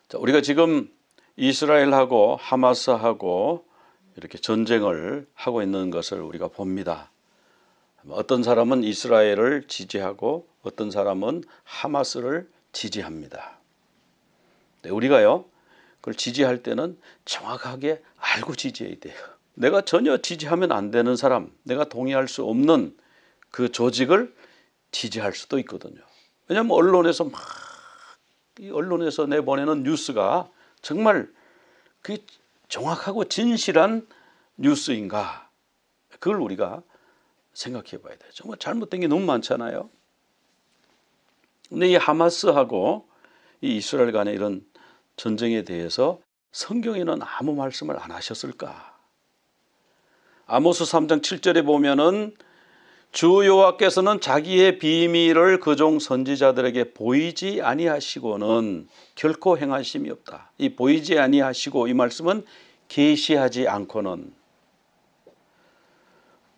자, 우리가 지금 이스라엘하고 하마스하고 이렇게 전쟁을 하고 있는 것을 우리가 봅니다. 어떤 사람은 이스라엘을 지지하고 어떤 사람은 하마스를 지지합니다. 우리가요, 그걸 지지할 때는 정확하게 알고 지지해야 돼요. 내가 전혀 지지하면 안 되는 사람, 내가 동의할 수 없는 그 조직을 지지할 수도 있거든요. 왜냐하면 언론에서 내보내는 뉴스가 정말 그 정확하고 진실한 뉴스인가, 그걸 우리가 생각해 봐야 돼요. 정말 잘못된 게 너무 많잖아요. 근데 이 하마스하고 이 이스라엘 간의 이런 전쟁에 대해서 성경에는 아무 말씀을 안 하셨을까? 아모스 3장 7절에 보면은 주 여호와께서는 자기의 비밀을 그종 선지자들에게 보이지 아니하시고는 결코 행하심이 없다. 이 보이지 아니하시고, 이 말씀은 계시하지 않고는,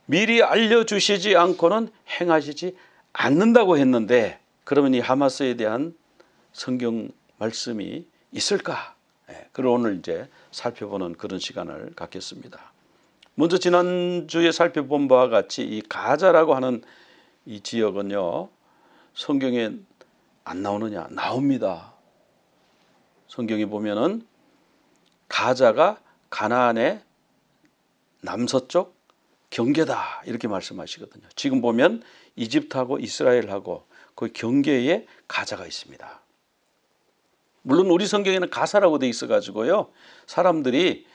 미리 알려주시지 않고는 행하시지 않는다고 했는데, 그러면 이 하마스에 대한 성경 말씀이 있을까? 그걸 오늘 이제 살펴보는 그런 시간을 갖겠습니다. 먼저 지난주에 살펴본 바와 같이 이 가자라고 하는 이 지역은요, 성경에 안 나오느냐? 나옵니다. 성경에 보면은 가자가 가나안의 남서쪽 경계다, 이렇게 말씀하시거든요. 지금 보면 이집트하고 이스라엘하고 그 경계에 가자가 있습니다. 물론 우리 성경에는 가사라고 돼 있어가지고요, 사람들이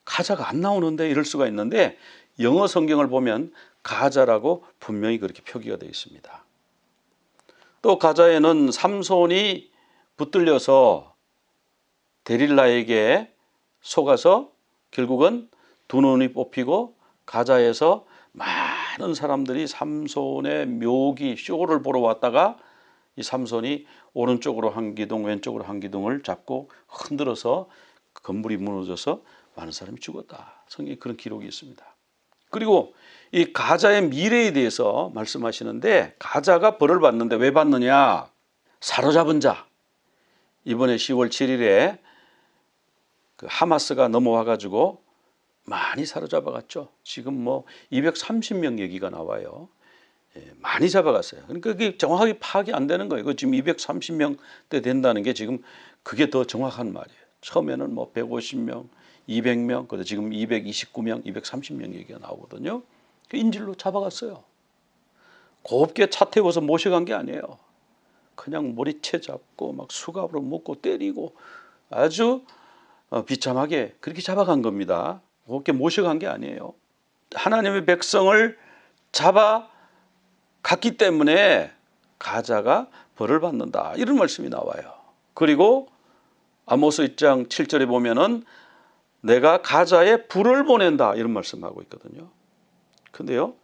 가자가 안 나오는데 이럴 수가 있는데, 영어 성경을 보면 가자라고 분명히 그렇게 표기가 되어 있습니다. 또 가자에는 삼손이 붙들려서 데릴라에게 속아서 결국은 두 눈이 뽑히고 가자에서 많은 사람들이 삼손의 묘기 쇼를 보러 왔다가 이 삼손이 오른쪽으로 한 기둥 왼쪽으로 한 기둥을 잡고 흔들어서 건물이 무너져서 많은 사람이 죽었다. 성경에 그런 기록이 있습니다. 그리고 이 가자의 미래에 대해서 말씀하시는데, 가자가 벌을 받는데 왜 받느냐? 사로잡은 자, 이번에 10월 7일에 그 하마스가 넘어와 가지고 많이 사로잡아갔죠. 지금 뭐 230명 얘기가 나와요. 많이 잡아갔어요. 그러니까 그게 정확하게 파악이 안 되는 거예요. 지금 230명대 된다는 게 지금 그게 더 정확한 말이에요. 처음에는 뭐 150명, 200명, 그런데 지금 229명, 230명 얘기가 나오거든요. 인질로 잡아갔어요. 곱게 차 태워서 모셔간 게 아니에요. 그냥 머리채 잡고 막 수갑으로 묶고 때리고 아주 비참하게 그렇게 잡아간 겁니다. 곱게 모셔간 게 아니에요. 하나님의 백성을 잡아갔기 때문에 가자가 벌을 받는다, 이런 말씀이 나와요. 그리고 아모스 1장 7절에 보면은 내가 가자에 불을 보낸다, 이런 말씀하고 있거든요. 근데요,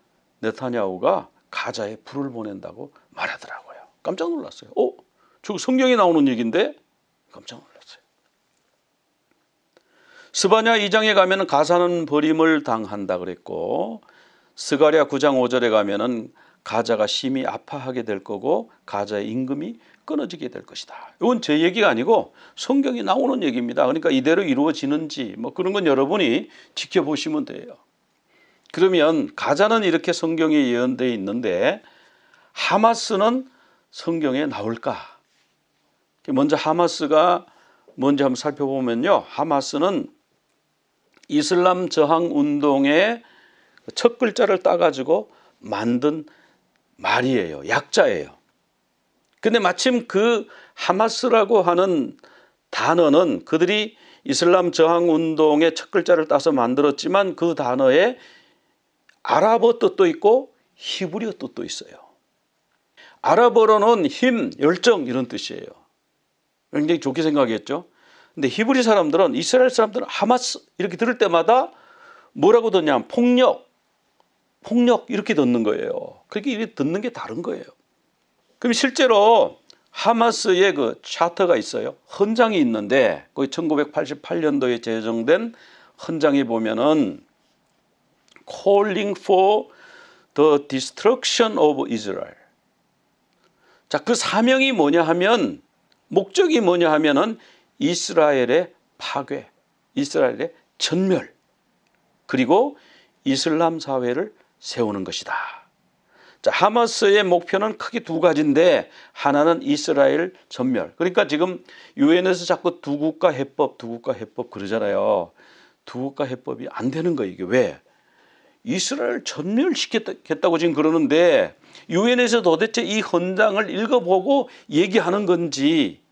네타냐후가 가자에 불을 보낸다고 말하더라고요. 깜짝 놀랐어요. 저거 성경에 나오는 얘기인데? 깜짝 놀랐어요. 스바냐 2장에 가면은 가사는 버림을 당한다 그랬고, 스가랴 9장 5절에 가면은 가자가 심히 아파하게 될 거고 가자의 임금이 끊어지게 될 것이다. 이건 제 얘기가 아니고 성경에 나오는 얘기입니다. 그러니까 이대로 이루어지는지 뭐 그런 건 여러분이 지켜보시면 돼요. 그러면 가자는 이렇게 성경에 예언되어 있는데 하마스는 성경에 나올까? 먼저 하마스가 뭔지 한번 살펴보면요, 하마스는 이슬람 저항 운동의 첫 글자를 따가지고 만든 말이에요. 약자예요. 근데 마침 그 하마스라고 하는 단어는 그들이 이슬람 저항 운동의 첫 글자를 따서 만들었지만 그 단어에 아랍어 뜻도 있고 히브리어 뜻도 있어요. 아랍어로는 힘, 열정, 이런 뜻이에요. 굉장히 좋게 생각했죠. 근데 히브리 사람들은, 이스라엘 사람들은 하마스 이렇게 들을 때마다 뭐라고 듣냐면 폭력 이렇게 듣는 거예요. 그렇게 이렇게 듣는 게 다른 거예요. 그럼 실제로 하마스의 그 차트가 있어요. 헌장이 있는데 거기 1988년도에 제정된 헌장에 보면은 Calling for the Destruction of Israel. 자, 그 사명이 뭐냐 하면, 목적이 뭐냐 하면은 이스라엘의 파괴, 이스라엘의 전멸, 그리고 이슬람 사회를 세우는 것이다. 자, 하마스의 목표는 크게 두 가지인데 하나는 이스라엘 전멸. 그러니까 지금 유엔에서 자꾸 두 국가 해법 그러잖아요. 두 국가 해법이 안 되는 거예요. 이게 왜? 이스라엘 전멸시켰다고 지금 그러는데 유엔에서 도대체 이 헌장을 읽어보고 얘기하는 건지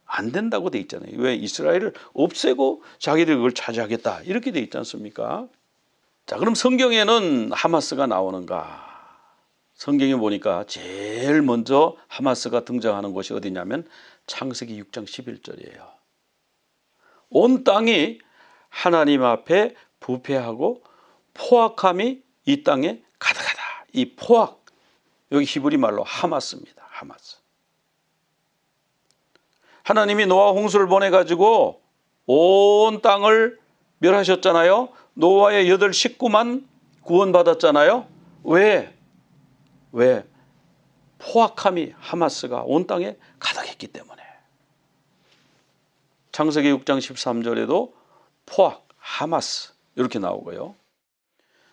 안 된다고 돼 있잖아요. 왜? 이스라엘을 없애고 자기들 그걸 차지하겠다 이렇게 돼 있지 않습니까? 자, 그럼 성경에는 하마스가 나오는가? 성경에 보니까 제일 먼저 하마스가 등장하는 곳이 어디냐면 창세기 6장 11절이에요. 온 땅이 하나님 앞에 부패하고 포악함이 이 땅에 가득하다. 이 포악, 여기 히브리 말로 하마스입니다. 하마스. 하나님이 노아 홍수를 보내가지고 온 땅을 멸하셨잖아요. 노아의 8 식구만 구원받았잖아요. 왜? 포악함이 하마스가 온 땅에 가득했기 때문에. 창세기 6장 13절에도 포악, 하마스 이렇게 나오고요.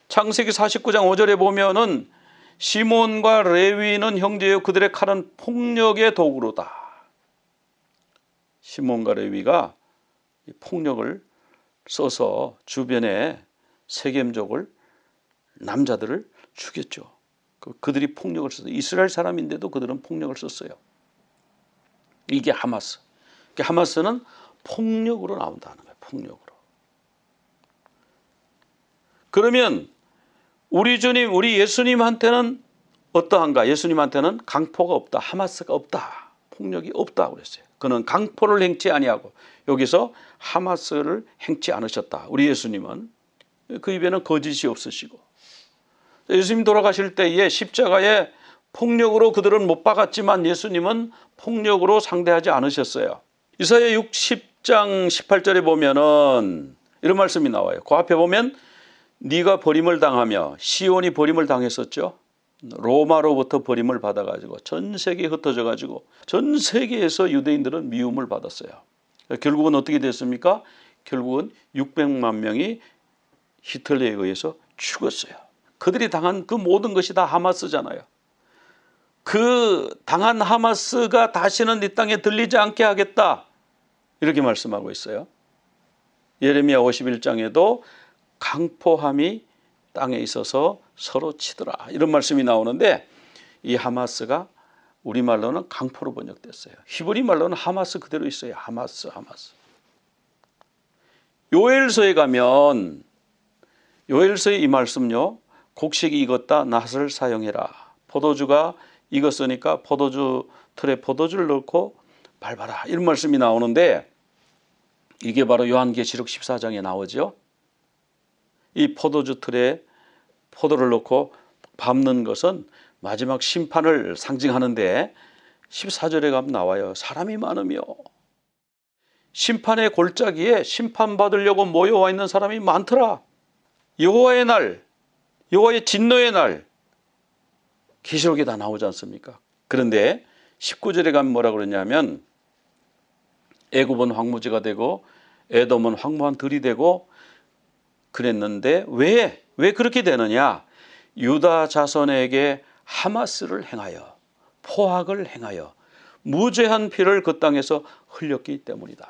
창세기 49장 5절에 보면은 시몬과 레위는 형제여 그들의 칼은 폭력의 도구로다. 시몬과 레위가 폭력을 써서 주변의 세겜족을 남자들을 죽였죠. 그들이 폭력을 썼어요. 이스라엘 사람인데도 그들은 폭력을 썼어요. 이게 하마스. 하마스는 폭력으로 나온다는 거예요. 폭력으로. 그러면 우리 주님, 우리 예수님한테는 어떠한가? 예수님한테는 강포가 없다. 하마스가 없다. 폭력이 없다 그랬어요. 그는 강포를 행치 아니하고 여기서 하마스를 행치 않으셨다. 우리 예수님은 그 입에는 거짓이 없으시고 예수님 돌아가실 때에 십자가에 폭력으로 그들은 못 박았지만 예수님은 폭력으로 상대하지 않으셨어요. 이사야 60장 18절에 보면은 이런 말씀이 나와요. 그 앞에 보면 네가 버림을 당하며 시온이 버림을 당했었죠. 로마로부터 버림을 받아가지고 전 세계에 흩어져가지고 전 세계에서 유대인들은 미움을 받았어요. 결국은 어떻게 됐습니까? 결국은 600만 명이 히틀러에 의해서 죽었어요. 그들이 당한 그 모든 것이 다 하마스잖아요. 그 당한 하마스가 다시는 이 땅에 들리지 않게 하겠다 이렇게 말씀하고 있어요. 예레미야 51장에도 강포함이 땅에 있어서 서로 치더라 이런 말씀이 나오는데 이 하마스가 우리말로는 강포로 번역됐어요. 히브리 말로는 하마스 그대로 있어요. 하마스. 요엘서에 가면 요엘서의 이 말씀요. 곡식이 익었다 낫을 사용해라. 포도주가 익었으니까 포도주 틀에 포도주를 넣고 밟아라 이런 말씀이 나오는데 이게 바로 요한계시록 14장에 나오죠. 이 포도주 틀에 포도를 넣고 밟는 것은 마지막 심판을 상징하는데 14절에 가면 나와요. 사람이 많으며 심판의 골짜기에 심판받으려고 모여와 있는 사람이 많더라. 여호와의 날, 여호와의 진노의 날 계시록에 다 나오지 않습니까? 그런데 19절에 가면 뭐라 그러냐면 애굽은 황무지가 되고 에돔은 황무한 들이 되고 그랬는데 왜 그렇게 되느냐? 유다 자손에게 하마스를 행하여 포악을 행하여 무죄한 피를 그 땅에서 흘렸기 때문이다.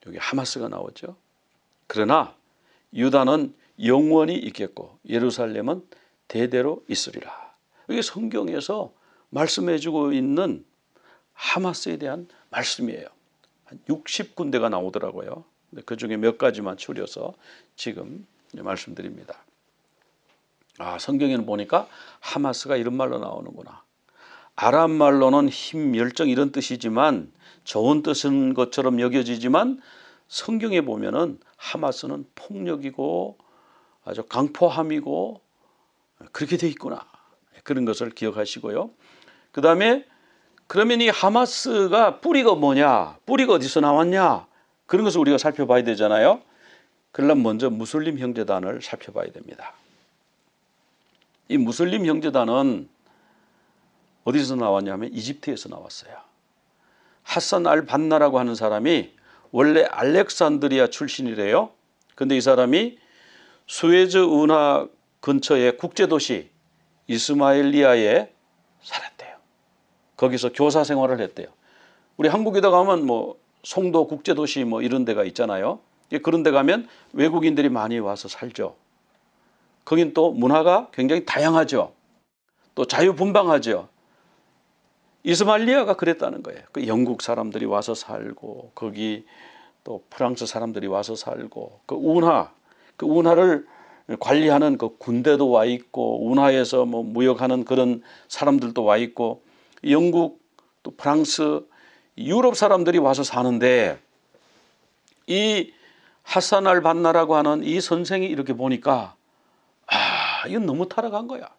여기 하마스가 나오죠. 그러나 유다는 영원히 있겠고 예루살렘은 대대로 있으리라. 이게 성경에서 말씀해주고 있는 하마스에 대한 말씀이에요. 한 60군데가 나오더라고요. 그 중에 몇 가지만 추려서 지금 말씀드립니다. 성경에는 보니까 하마스가 이런 말로 나오는구나. 아람 말로는 힘, 열정 이런 뜻이지만 좋은 뜻인 것처럼 여겨지지만 성경에 보면은 하마스는 폭력이고 아주 강포함이고 그렇게 돼 있구나. 그런 것을 기억하시고요. 그 다음에 그러면 이 하마스가 뿌리가 뭐냐? 뿌리가 어디서 나왔냐? 그런 것을 우리가 살펴봐야 되잖아요. 그러려면 먼저 무슬림 형제단을 살펴봐야 됩니다. 이 무슬림 형제단은 어디서 나왔냐면 이집트에서 나왔어요. 하산 알 반나라고 하는 사람이 원래 알렉산드리아 출신이래요. 근데 이 사람이 수에즈 운하 근처의 국제도시 이스마일리아에 살았대요. 거기서 교사 생활을 했대요. 우리 한국에다 가면 뭐 송도 국제도시 뭐 이런 데가 있잖아요. 그런 데 가면 외국인들이 많이 와서 살죠. 거긴 또 문화가 굉장히 다양하죠. 또 자유분방하죠. 이스마일리아가 그랬다는 거예요. 그 영국 사람들이 와서 살고 거기 또 프랑스 사람들이 와서 살고 그 운하를 관리하는 그 군대도 와 있고 운하에서 뭐 무역하는 그런 사람들도 와 있고 영국 또 프랑스 유럽 사람들이 와서 사는데 이 하산 알 반나라고 하는 이 선생이 이렇게 보니까 이건 너무 타락한 거야.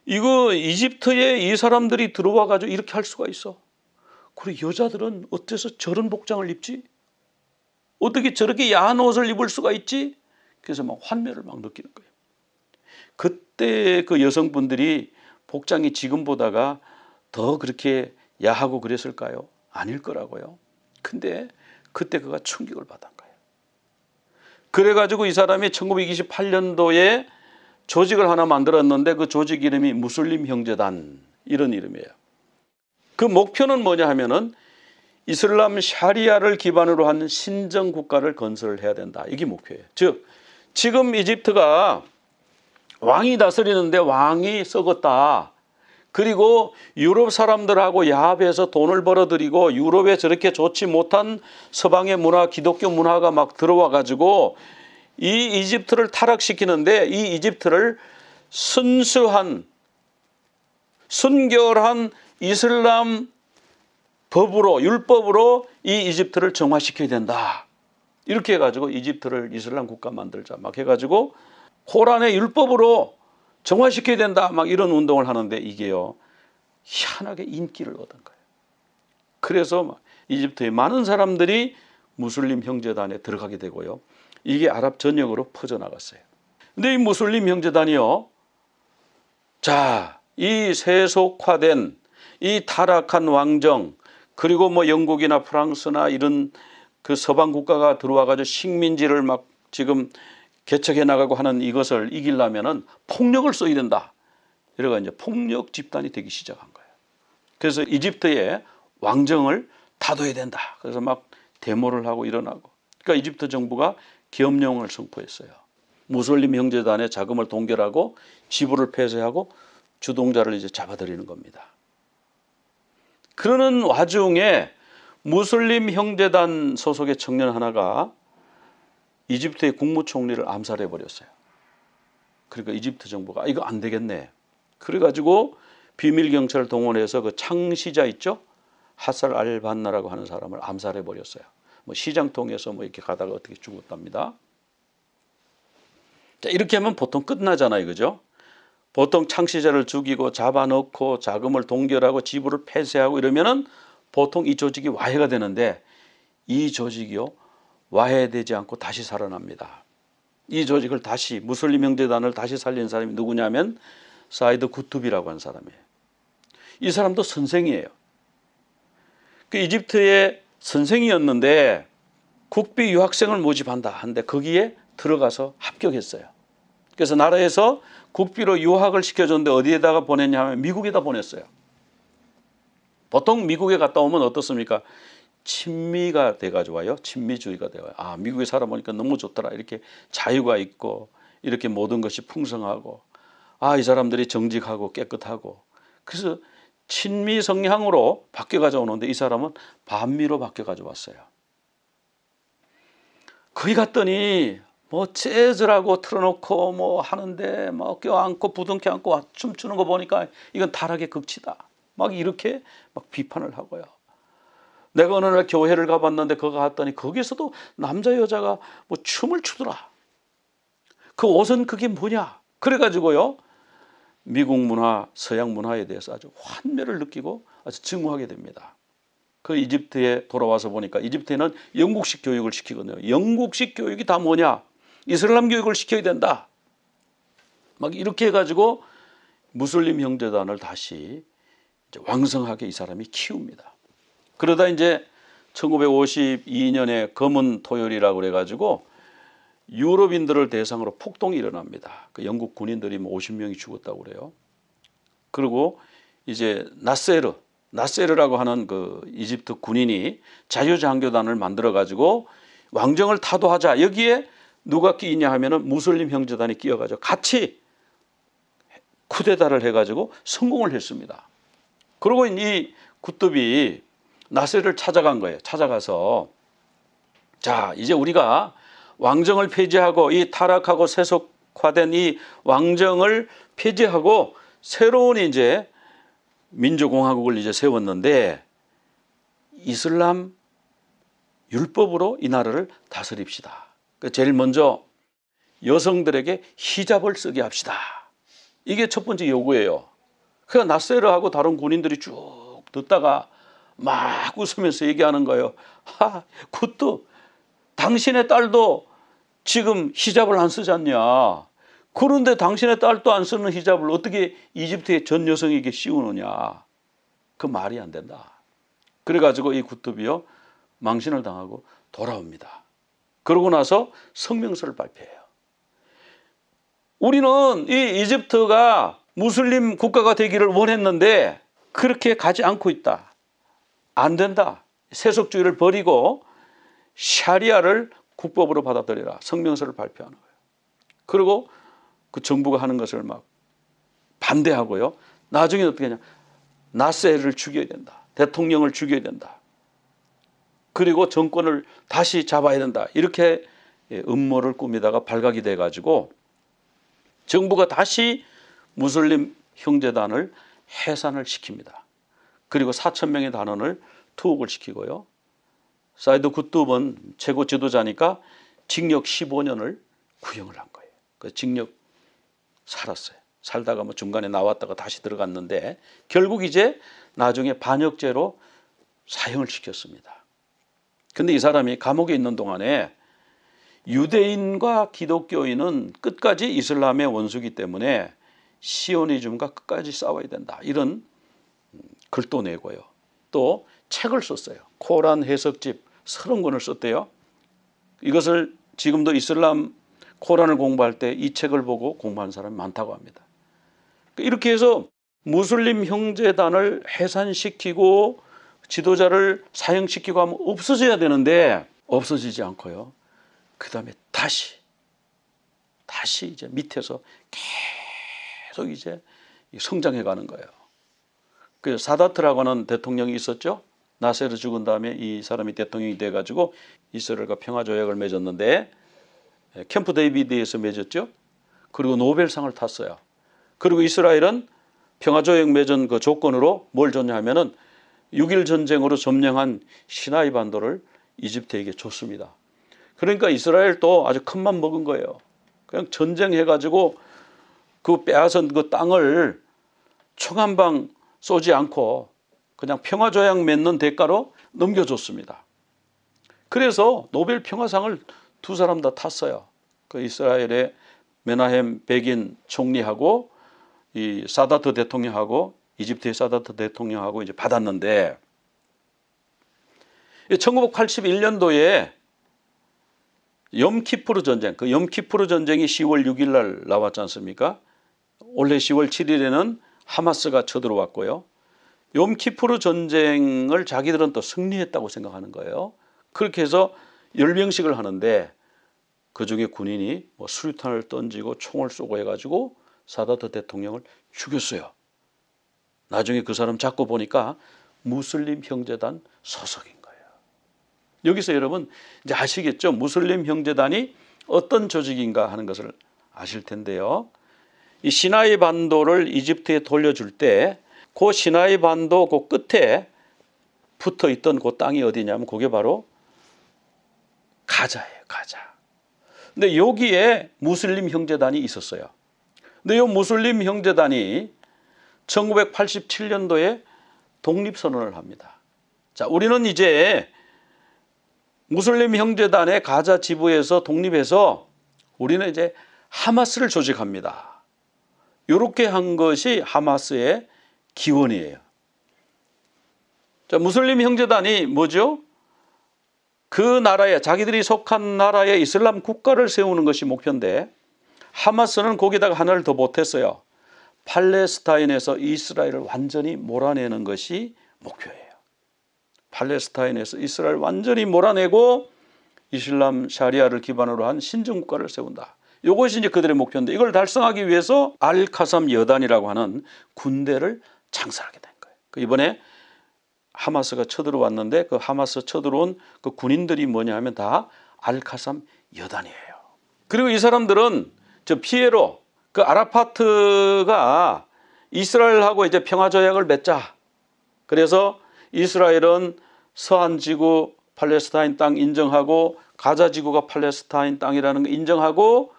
이거 이집트에 이 사람들이 들어와 가지고 이렇게 할 수가 있어. 그리고 여자들은 어째서 저런 복장을 입지? 어떻게 저렇게 야한 옷을 입을 수가 있지? 그래서 막 환멸을 막 느끼는 거예요. 그때 그 여성분들이 복장이 지금보다가 더 그렇게 야하고 그랬을까요? 아닐 거라고요. 근데 그때 그가 충격을 받은 거예요. 그래가지고 이 사람이 1928년도에 조직을 하나 만들었는데 그 조직 이름이 무슬림 형제단 이런 이름이에요. 그 목표는 뭐냐 하면은 이슬람 샤리아를 기반으로 한 신정 국가를 건설을 해야 된다. 이게 목표예요. 즉 지금 이집트가 왕이 다스리는데 왕이 썩었다. 그리고 유럽 사람들하고 야합해서 돈을 벌어들이고 유럽에 저렇게 좋지 못한 서방의 문화, 기독교 문화가 막 들어와 가지고 이 이집트를 타락시키는데 이 이집트를 순수한 순결한 이슬람 법으로 율법으로 이 이집트를 정화시켜야 된다. 이렇게 해가지고 이집트를 이슬람 국가 만들자 막 해가지고 코란의 율법으로 정화시켜야 된다 막 이런 운동을 하는데 이게요 희한하게 인기를 얻은 거예요. 그래서 이집트의 많은 사람들이 무슬림 형제단에 들어가게 되고요. 이게 아랍 전역으로 퍼져나갔어요. 근데 이 무슬림 형제단이요. 자, 이 세속화된 이 타락한 왕정 그리고 뭐 영국이나 프랑스나 이런 그 서방 국가가 들어와 가지고 식민지를 막 지금 개척해 나가고 하는 이것을 이기려면은 폭력을 써야 된다. 이래가 이제 폭력 집단이 되기 시작한 거예요. 그래서 이집트의 왕정을 다둬야 된다. 그래서 막 데모를 하고 일어나고. 그러니까 이집트 정부가 계엄령을 선포했어요. 무슬림 형제단의 자금을 동결하고 지부를 폐쇄하고 주동자를 이제 잡아들이는 겁니다. 그러는 와중에 무슬림 형제단 소속의 청년 하나가 이집트의 국무총리를 암살해 버렸어요. 그러니까 이집트 정부가 이거 안 되겠네. 그래가지고 비밀 경찰을 동원해서 그 창시자 있죠? 하살 알 반나라고 하는 사람을 암살해 버렸어요. 뭐 시장 통해서 뭐 이렇게 가다가 어떻게 죽었답니다. 자, 이렇게 하면 보통 끝나잖아요, 그죠? 보통 창시자를 죽이고 잡아넣고 자금을 동결하고 지부를 폐쇄하고 이러면은 보통 이 조직이 와해가 되는데 이 조직이요 와해되지 않고 다시 살아납니다. 이 조직을 다시 무슬림 형제단을 다시 살린 사람이 누구냐면 사이드 구투비라고 하는 사람이에요. 이 사람도 선생이에요. 그 이집트의 선생이었는데 국비 유학생을 모집한다 하는데 거기에 들어가서 합격했어요. 그래서 나라에서 국비로 유학을 시켜줬는데 어디에다가 보냈냐 하면 미국에다 보냈어요. 보통 미국에 갔다 오면 어떻습니까? 친미가 돼가지고 와요. 친미주의가 돼요. 아, 미국에 살아보니까 너무 좋더라. 이렇게 자유가 있고 이렇게 모든 것이 풍성하고 아, 이 사람들이 정직하고 깨끗하고 그래서 친미 성향으로 바뀌어가지고 오는데 이 사람은 반미로 바뀌어가지고 왔어요. 거기 갔더니 뭐 재즈라고 틀어놓고 뭐 하는데 뭐 껴안고 부둥켜 안고 춤추는 거 보니까 이건 타락의 극치다. 막 이렇게 막 비판을 하고요. 내가 어느 날 교회를 가봤는데 거기 갔더니 거기서도 남자 여자가 뭐 춤을 추더라. 그 옷은 그게 뭐냐. 그래가지고요. 미국 문화, 서양 문화에 대해서 아주 환멸을 느끼고 아주 증오하게 됩니다. 그 이집트에 돌아와서 보니까 이집트에는 영국식 교육을 시키거든요. 영국식 교육이 다 뭐냐. 이슬람 교육을 시켜야 된다. 막 이렇게 해가지고 무슬림 형제단을 다시 이제 왕성하게 이 사람이 키웁니다. 그러다 이제 1952년에 검은 토요일이라고 그래가지고 유럽인들을 대상으로 폭동이 일어납니다. 그 영국 군인들이 뭐 50명이 죽었다고 그래요. 그리고 이제 나세르라고 하는 그 이집트 군인이 자유장교단을 만들어가지고 왕정을 타도하자. 여기에 누가 끼이냐 하면은 무슬림 형제단이 끼어가지고 같이 쿠데타를 해가지고 성공을 했습니다. 그리고 이 굿뚜비 나세르를 찾아간 거예요. 찾아가서 자, 이제 우리가 왕정을 폐지하고 이 타락하고 세속화된 이 왕정을 폐지하고 새로운 이제 민주공화국을 이제 세웠는데 이슬람 율법으로 이 나라를 다스립시다. 제일 먼저 여성들에게 히잡을 쓰게 합시다. 이게 첫 번째 요구예요. 그러니까 나세르하고 다른 군인들이 쭉 듣다가 막 웃으면서 얘기하는 거예요. 굿도 당신의 딸도 지금 히잡을 안 쓰지 않냐. 그런데 당신의 딸도 안 쓰는 히잡을 어떻게 이집트의 전 여성에게 씌우느냐. 그 말이 안 된다. 그래가지고 이 굿뚜비요 망신을 당하고 돌아옵니다. 그러고 나서 성명서를 발표해요. 우리는 이 이집트가 무슬림 국가가 되기를 원했는데 그렇게 가지 않고 있다. 안 된다. 세속주의를 버리고 샤리아를 국법으로 받아들여라. 성명서를 발표하는 거예요. 그리고 그 정부가 하는 것을 막 반대하고요. 나중에 어떻게 하냐. 나세르를 죽여야 된다. 대통령을 죽여야 된다. 그리고 정권을 다시 잡아야 된다. 이렇게 음모를 꾸미다가 발각이 돼가지고 정부가 다시 무슬림 형제단을 해산을 시킵니다. 그리고 4,000명의 단원을 투옥을 시키고요. 사이드 굿뚜브는 최고 지도자니까 징역 15년을 구형을 한 거예요. 그 징역 살았어요. 살다가 뭐 중간에 나왔다가 다시 들어갔는데 결국 이제 나중에 반역죄로 사형을 시켰습니다. 근데 이 사람이 감옥에 있는 동안에 유대인과 기독교인은 끝까지 이슬람의 원수기 때문에 시오니즘과 끝까지 싸워야 된다. 이런 글도 내고요. 또 책을 썼어요. 코란 해석집 30권을 썼대요. 이것을 지금도 이슬람 코란을 공부할 때 이 책을 보고 공부하는 사람이 많다고 합니다. 이렇게 해서 무슬림 형제단을 해산시키고 지도자를 사형시키고 하면 없어져야 되는데 없어지지 않고요. 그 다음에 다시 이제 밑에서 계속 이제 성장해 가는 거예요. 그 사다트라고 하는 대통령이 있었죠. 나세르 죽은 다음에 이 사람이 대통령이 돼가지고 이스라엘과 평화조약을 맺었는데 캠프 데이비드에서 맺었죠. 그리고 노벨상을 탔어요. 그리고 이스라엘은 평화조약 맺은 그 조건으로 뭘 줬냐 하면은 6.1 전쟁으로 점령한 시나이 반도를 이집트에게 줬습니다. 그러니까 이스라엘도 아주 큰 맘 먹은 거예요. 그냥 전쟁해가지고 그 빼앗은 그 땅을 총 한 방 쏘지 않고 그냥 평화조약 맺는 대가로 넘겨줬습니다. 그래서 노벨 평화상을 두 사람 다 탔어요. 그 이스라엘의 메나헴 베긴 총리하고 이 사다트 대통령하고 이집트의 사다트 대통령하고 이제 받았는데 1981년도에 염키푸르 전쟁, 그 염키푸르 전쟁이 10월 6일 날 나왔지 않습니까? 올해 10월 7일에는 하마스가 쳐들어왔고요. 염키푸르 전쟁을 자기들은 또 승리했다고 생각하는 거예요. 그렇게 해서 열병식을 하는데 그중에 군인이 뭐 수류탄을 던지고 총을 쏘고 해가지고 사다트 대통령을 죽였어요. 나중에 그 사람 잡고 보니까 무슬림 형제단 소속인 거예요. 여기서 여러분 이제 아시겠죠? 무슬림 형제단이 어떤 조직인가 하는 것을 아실 텐데요. 이 시나이 반도를 이집트에 돌려줄 때 그 시나이 반도 그 끝에 붙어 있던 그 땅이 어디냐면 그게 바로 가자예요. 가자. 근데 여기에 무슬림 형제단이 있었어요. 근데 이 무슬림 형제단이 1987년도에 독립선언을 합니다. 자, 우리는 이제 무슬림 형제단의 가자 지부에서 독립해서 우리는 이제 하마스를 조직합니다. 이렇게 한 것이 하마스의 기원이에요. 자, 무슬림 형제단이 뭐죠? 그 나라에, 자기들이 속한 나라에 이슬람 국가를 세우는 것이 목표인데, 하마스는 거기다가 하나를 더 보탰어요. 팔레스타인에서 이스라엘을 완전히 몰아내는 것이 목표예요. 팔레스타인에서 이스라엘을 완전히 몰아내고 이슬람 샤리아를 기반으로 한 신정국가를 세운다. 이것이 이제 그들의 목표인데, 이걸 달성하기 위해서 알카삼 여단이라고 하는 군대를 창설하게 된 거예요. 이번에 하마스가 쳐들어왔는데, 그 하마스 쳐들어온 그 군인들이 뭐냐 하면 다 알카삼 여단이에요. 그리고 이 사람들은 저 피에로, 그 아라파트가 이스라엘하고 이제 평화조약을 맺자. 그래서 이스라엘은 서한지구 팔레스타인 땅 인정하고, 가자지구가 팔레스타인 땅이라는 거 인정하고,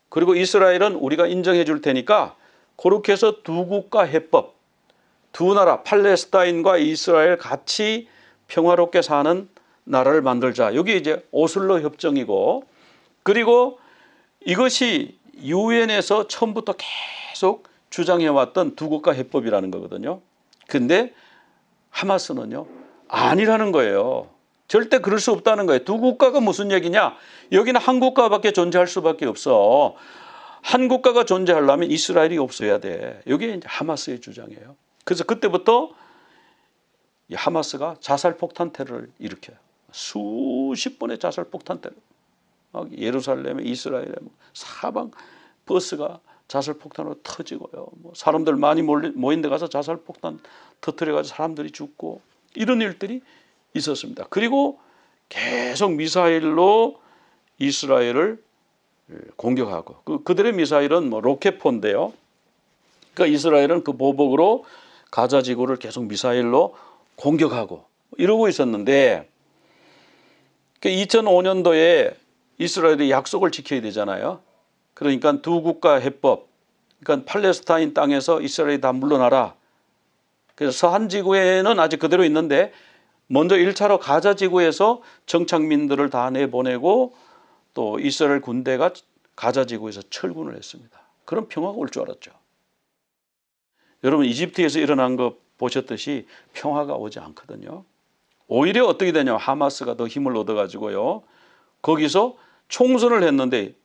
그리고 이스라엘은 우리가 인정해 줄 테니까 그렇게 해서 두 국가 해법, 두 나라 팔레스타인과 이스라엘 같이 평화롭게 사는 나라를 만들자. 여기 이제 오슬로 협정이고, 그리고 이것이 유엔에서 처음부터 계속 주장해왔던 두 국가 해법이라는 거거든요. 근데 하마스는요, 아니라는 거예요. 절대 그럴 수 없다는 거예요. 두 국가가 무슨 얘기냐? 여기는 한 국가밖에 존재할 수밖에 없어. 한 국가가 존재하려면 이스라엘이 없어야 돼. 이게 이제 하마스의 주장이에요. 그래서 그때부터 이 하마스가 자살폭탄 테러를 일으켜요. 수십 번의 자살폭탄 테러. 예루살렘에, 이스라엘에 사방 버스가 자살폭탄으로 터지고요. 사람들 많이 모인 데 가서 자살폭탄 터뜨려가지고 사람들이 죽고, 이런 일들이 있었습니다. 그리고 계속 미사일로 이스라엘을 공격하고, 그들의 미사일은 로켓포인데요. 그러니까 이스라엘은 그 보복으로 가자 지구를 계속 미사일로 공격하고 이러고 있었는데, 2005년도에 이스라엘이 약속을 지켜야 되잖아요. 그러니까 두 국가 해법, 그러니까 팔레스타인 땅에서 이스라엘이 다 물러나라. 그래서 서한 지구에는 아직 그대로 있는데, 먼저 1차로 가자 지구에서 정착민들을 다 내보내고, 또 이스라엘 군대가 가자 지구에서 철군을 했습니다. 그런 평화가 올 줄 알았죠. 여러분, 이집트에서 일어난 거 보셨듯이 평화가 오지 않거든요. 오히려 어떻게 되냐, 하마스가 더 힘을 얻어가지고요, 거기서 총선을 했는데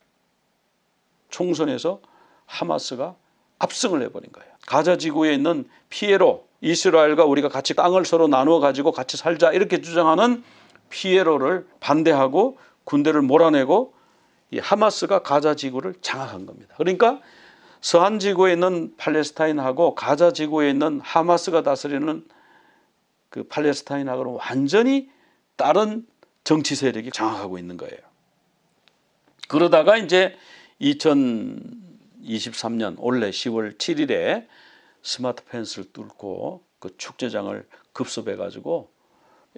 총선에서 하마스가 압승을 해버린 거예요. 가자 지구에 있는 피에로, 이스라엘과 우리가 같이 땅을 서로 나누어 가지고 같이 살자 이렇게 주장하는 피에로를 반대하고 군대를 몰아내고, 이 하마스가 가자 지구를 장악한 겁니다. 그러니까 서한 지구에 있는 팔레스타인하고 가자 지구에 있는 하마스가 다스리는 그 팔레스타인하고는 완전히 다른 정치 세력이 장악하고 있는 거예요. 그러다가 이제 2023년 올해 10월 7일에 스마트 펜스를 뚫고 그 축제장을 급습해 가지고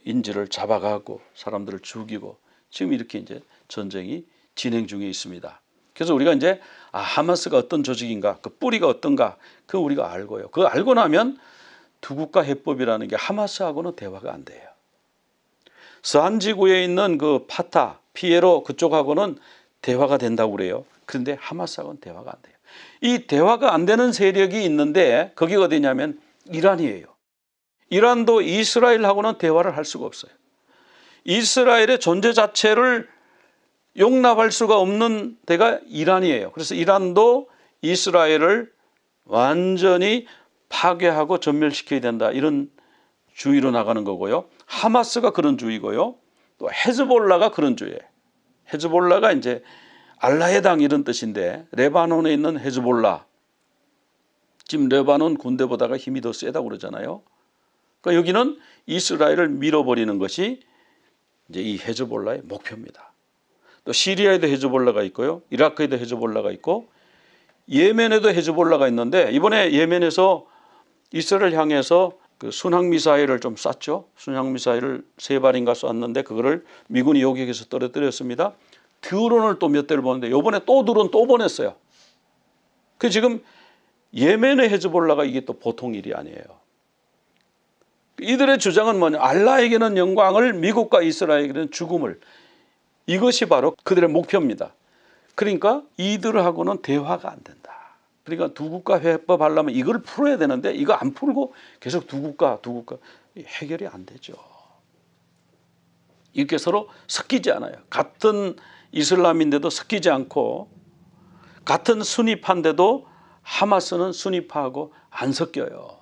인질을 잡아가고 사람들을 죽이고, 지금 이렇게 이제 전쟁이 진행 중에 있습니다. 그래서 우리가 이제 하마스가 어떤 조직인가, 그 뿌리가 어떤가, 그거 우리가 알고요. 그거 알고 나면 두 국가 해법이라는 게 하마스하고는 대화가 안 돼요. 서한 지구에 있는 그 파타, 피에로 그쪽하고는 대화가 된다고 그래요. 그런데 하마스하고는 대화가 안 돼요. 이 대화가 안 되는 세력이 있는데, 거기가 어디냐면 이란이에요. 이란도 이스라엘하고는 대화를 할 수가 없어요. 이스라엘의 존재 자체를 용납할 수가 없는 데가 이란이에요. 그래서 이란도 이스라엘을 완전히 파괴하고 전멸시켜야 된다, 이런 주의로 나가는 거고요. 하마스가 그런 주의고요. 또 헤즈볼라가 그런 주의예요. 헤즈볼라가 이제 알라의 당 이런 뜻인데, 레바논에 있는 헤즈볼라, 지금 레바논 군대보다가 힘이 더 세다고 그러잖아요. 그러니까 여기는 이스라엘을 밀어버리는 것이 이제 이 헤즈볼라의 목표입니다. 또 시리아에도 헤즈볼라가 있고요, 이라크에도 헤즈볼라가 있고, 예멘에도 헤즈볼라가 있는데, 이번에 예멘에서 이스라엘 향해서 그 순항미사일을 좀 쐈죠. 순항미사일을 3발인가 쐈는데 그거를 미군이 요격해서 떨어뜨렸습니다. 드론을 또 몇 대를 보는데 이번에 또 드론 또 보냈어요. 그 지금 예멘의 헤즈볼라가 이게 또 보통 일이 아니에요. 이들의 주장은 뭐냐, 알라에게는 영광을, 미국과 이스라엘에게는 죽음을, 이것이 바로 그들의 목표입니다. 그러니까 이들하고는 대화가 안 된다. 그러니까 두 국가 해법 하려면 이걸 풀어야 되는데, 이거 안 풀고 계속 두 국가 해결이 안 되죠. 이렇게 서로 섞이지 않아요. 같은 이슬람인데도 섞이지 않고 같은 순위파인데도 하마스는 순위파하고 안 섞여요.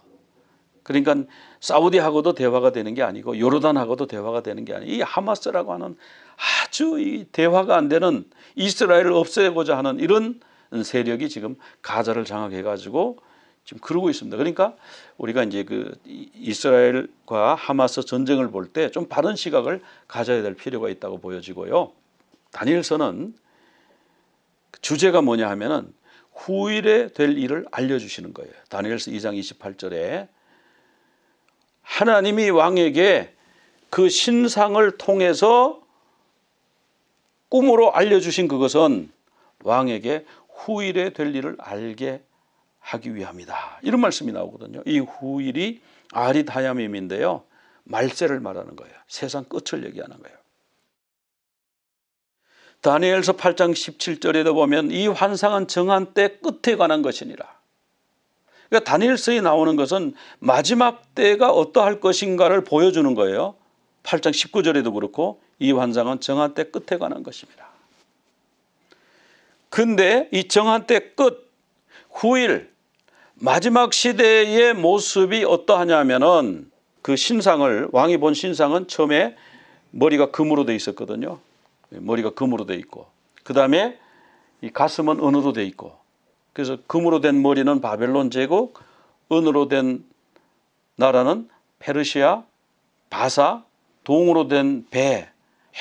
그러니까 사우디하고도 대화가 되는 게 아니고 요르단하고도 대화가 되는 게 아니고 이 하마스라고 하는 아주 이 대화가 안 되는 이스라엘을 없애고자 하는 이런 세력이 지금 가자를 장악해 가지고 지금 그러고 있습니다. 그러니까 우리가 이제 그 이스라엘과 하마스 전쟁을 볼 때 좀 바른 시각을 가져야 될 필요가 있다고 보여지고요. 다니엘서는 주제가 뭐냐 하면은 후일에 될 일을 알려주시는 거예요. 다니엘서 2장 28절에 하나님이 왕에게 그 신상을 통해서 꿈으로 알려주신 그것은 왕에게 후일에 될 일을 알게 하기 위함이다. 이런 말씀이 나오거든요. 이 후일이 아릿 하야밈인데요. 말세를 말하는 거예요. 세상 끝을 얘기하는 거예요. 다니엘서 8장 17절에도 보면 이 환상은 정한 때 끝에 관한 것이니라. 그러니까 다니엘서에 나오는 것은 마지막 때가 어떠할 것인가를 보여주는 거예요. 8장 19절에도 그렇고 이 환상은 정한 때 끝에 관한 것입니다. 근데 이 정한 때 끝, 후일, 마지막 시대의 모습이 어떠하냐면은 그 신상을, 왕이 본 신상은 처음에 머리가 금으로 돼 있었거든요. 머리가 금으로 돼 있고, 그 다음에 이 가슴은 은으로 돼 있고, 그래서 금으로 된 머리는 바벨론 제국, 은으로 된 나라는 페르시아, 바사, 동으로 된 배,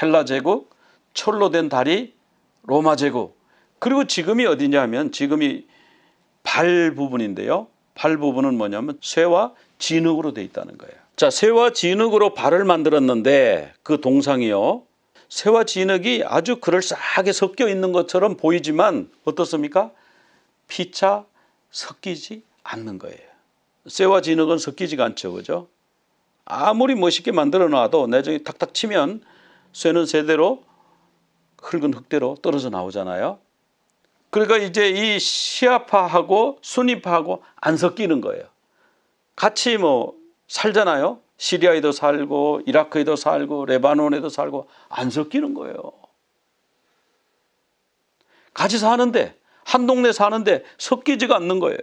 헬라 제국, 철로 된 다리, 로마 제국. 그리고 지금이 어디냐 하면 지금이 발 부분인데요. 발 부분은 뭐냐면 쇠와 진흙으로 돼 있다는 거예요. 자, 쇠와 진흙으로 발을 만들었는데 그 동상이요. 쇠와 진흙이 아주 그럴싸하게 섞여 있는 것처럼 보이지만 어떻습니까? 피차 섞이지 않는 거예요. 쇠와 진흙은 섞이지가 않죠. 그죠? 아무리 멋있게 만들어 놔도 내정이 탁탁 치면 쇠는 쇠대로 흙은 흙대로 떨어져 나오잖아요. 그러니까 이제 이 시아파하고 순위파하고 안 섞이는 거예요. 같이 뭐 살잖아요. 시리아에도 살고 이라크에도 살고 레바논에도 살고 안 섞이는 거예요. 같이 사는데 한 동네 사는데 섞이지가 않는 거예요.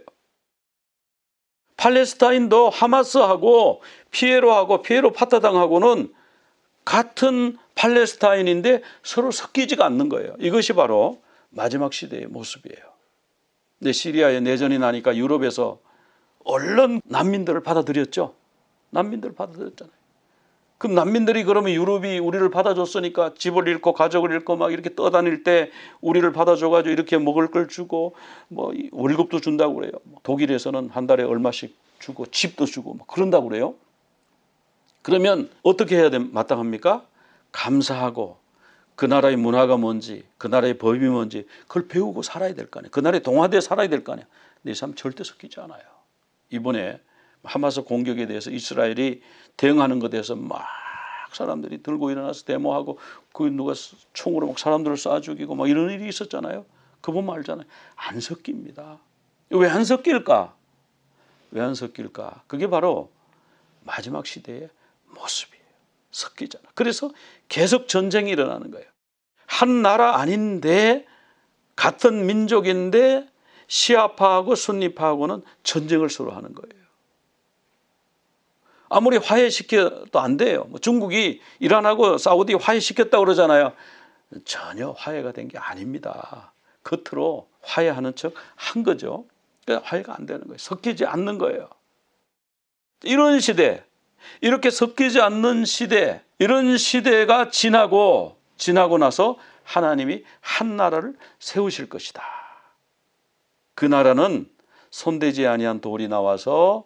팔레스타인도 하마스하고 피에로 파타당하고는 같은 팔레스타인인데 서로 섞이지가 않는 거예요. 이것이 바로 마지막 시대의 모습이에요. 근데 시리아에 내전이 나니까 유럽에서 얼른 난민들을 받아들였죠. 난민들을 받아들였잖아요. 그럼 난민들이 그러면 유럽이 우리를 받아줬으니까 집을 잃고 가족을 잃고 막 이렇게 떠다닐 때 우리를 받아줘가지고 이렇게 먹을 걸 주고 뭐 월급도 준다고 그래요. 독일에서는 한 달에 얼마씩 주고 집도 주고 막 그런다고 그래요. 그러면 어떻게 해야 마땅합니까? 감사하고 그 나라의 문화가 뭔지 그 나라의 법이 뭔지 그걸 배우고 살아야 될 거 아니에요. 그 나라에 동화되어 살아야 될 거 아니에요. 근데 이 사람 절대 섞이지 않아요. 이번에 하마스 공격에 대해서 이스라엘이 대응하는 것에 대해서 막 사람들이 들고 일어나서 데모하고 그 누가 총으로 막 사람들을 쏴 죽이고 막 이런 일이 있었잖아요. 그거 보면 알잖아요. 안 섞입니다. 왜 안 섞일까? 왜 안 섞일까? 그게 바로 마지막 시대의 모습이에요. 섞이잖아. 그래서 계속 전쟁이 일어나는 거예요. 한 나라 아닌데 같은 민족인데 시아파하고 순니파하고는 전쟁을 서로 하는 거예요. 아무리 화해시켜도 안 돼요. 중국이 이란하고 사우디 화해시켰다고 그러잖아요. 전혀 화해가 된 게 아닙니다. 겉으로 화해하는 척 한 거죠. 그러니까 화해가 안 되는 거예요. 섞이지 않는 거예요. 이런 시대, 이렇게 섞이지 않는 시대, 이런 시대가 지나고 나서 하나님이 한 나라를 세우실 것이다. 그 나라는 손대지 아니한 돌이 나와서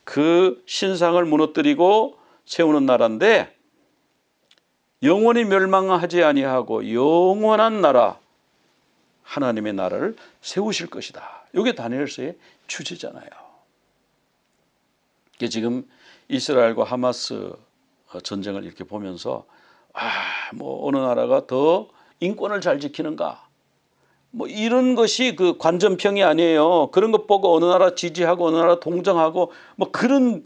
그 신상을 무너뜨리고 세우는 나라인데 영원히 멸망하지 아니하고 영원한 나라, 하나님의 나라를 세우실 것이다. 이게 다니엘서의 주제잖아요. 이게 지금 이스라엘과 하마스 전쟁을 이렇게 보면서 뭐 어느 나라가 더 인권을 잘 지키는가? 뭐 이런 것이 그 관전평이 아니에요. 그런 것 보고 어느 나라 지지하고 어느 나라 동정하고 뭐 그런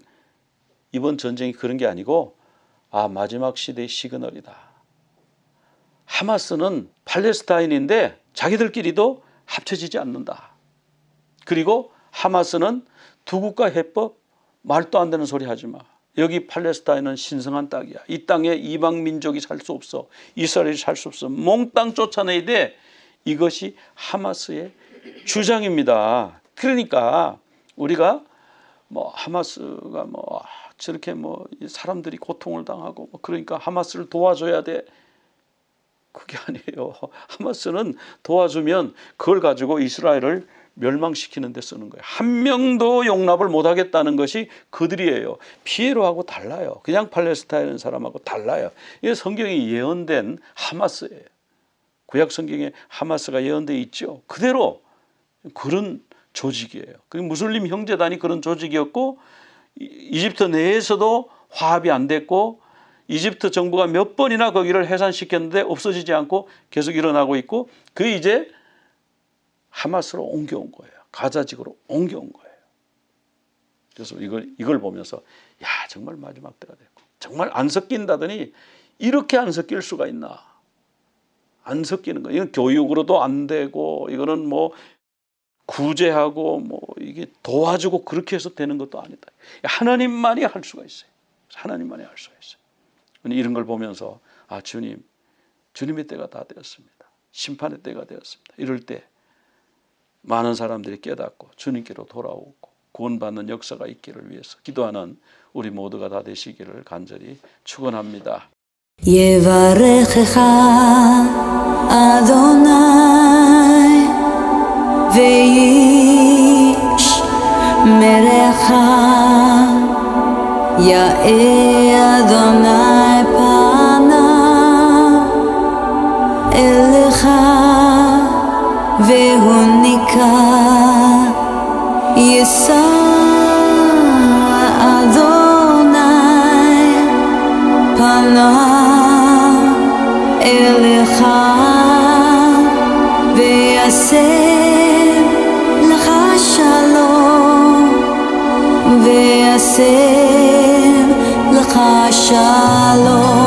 이번 전쟁이 그런 게 아니고 마지막 시대의 시그널이다. 하마스는 팔레스타인인데 자기들끼리도 합쳐지지 않는다. 그리고 하마스는 두 국가 해법 말도 안 되는 소리 하지 마. 여기 팔레스타인은 신성한 땅이야. 이 땅에 이방 민족이 살 수 없어. 이스라엘이 살 수 없어. 몽땅 쫓아내야 돼. 이것이 하마스의 주장입니다. 그러니까 우리가 하마스가 저렇게 사람들이 고통을 당하고 그러니까 하마스를 도와줘야 돼. 그게 아니에요. 하마스는 도와주면 그걸 가지고 이스라엘을 멸망시키는 데 쓰는 거예요. 한 명도 용납을 못하겠다는 것이 그들이에요. 피에로하고 달라요. 그냥 팔레스타인 사람하고 달라요. 이게 성경에 예언된 하마스예요. 구약 성경에 하마스가 예언되어 있죠. 그대로 그런 조직이에요. 그 무슬림 형제단이 그런 조직이었고 이집트 내에서도 화합이 안 됐고 이집트 정부가 몇 번이나 거기를 해산시켰는데 없어지지 않고 계속 일어나고 있고 그 이제 하마스로 옮겨온 거예요. 가자지구로 옮겨온 거예요. 그래서 이걸 보면서 정말 마지막 때가 됐고 정말 안 섞인다더니 이렇게 안 섞일 수가 있나. 안 섞이는 거예요. 이건 교육으로도 안 되고 이거는 구제하고 이게 도와주고 그렇게 해서 되는 것도 아니다. 하나님만이 할 수가 있어요. 하나님만이 할 수가 있어요. 이런 걸 보면서 주님의 때가 다 되었습니다. 심판의 때가 되었습니다. 이럴 때 많은 사람들이 깨닫고 주님께로 돌아오고 구원받는 역사가 있기를 위해서 기도하는 우리 모두가 다 되시기를 간절히 축원합니다. יברכך אדוני וישמרך יאר אדוני פניו אליך והוניקה יישא אדוני פניו אליך ויעשה לך שלום ויעשה לך שלום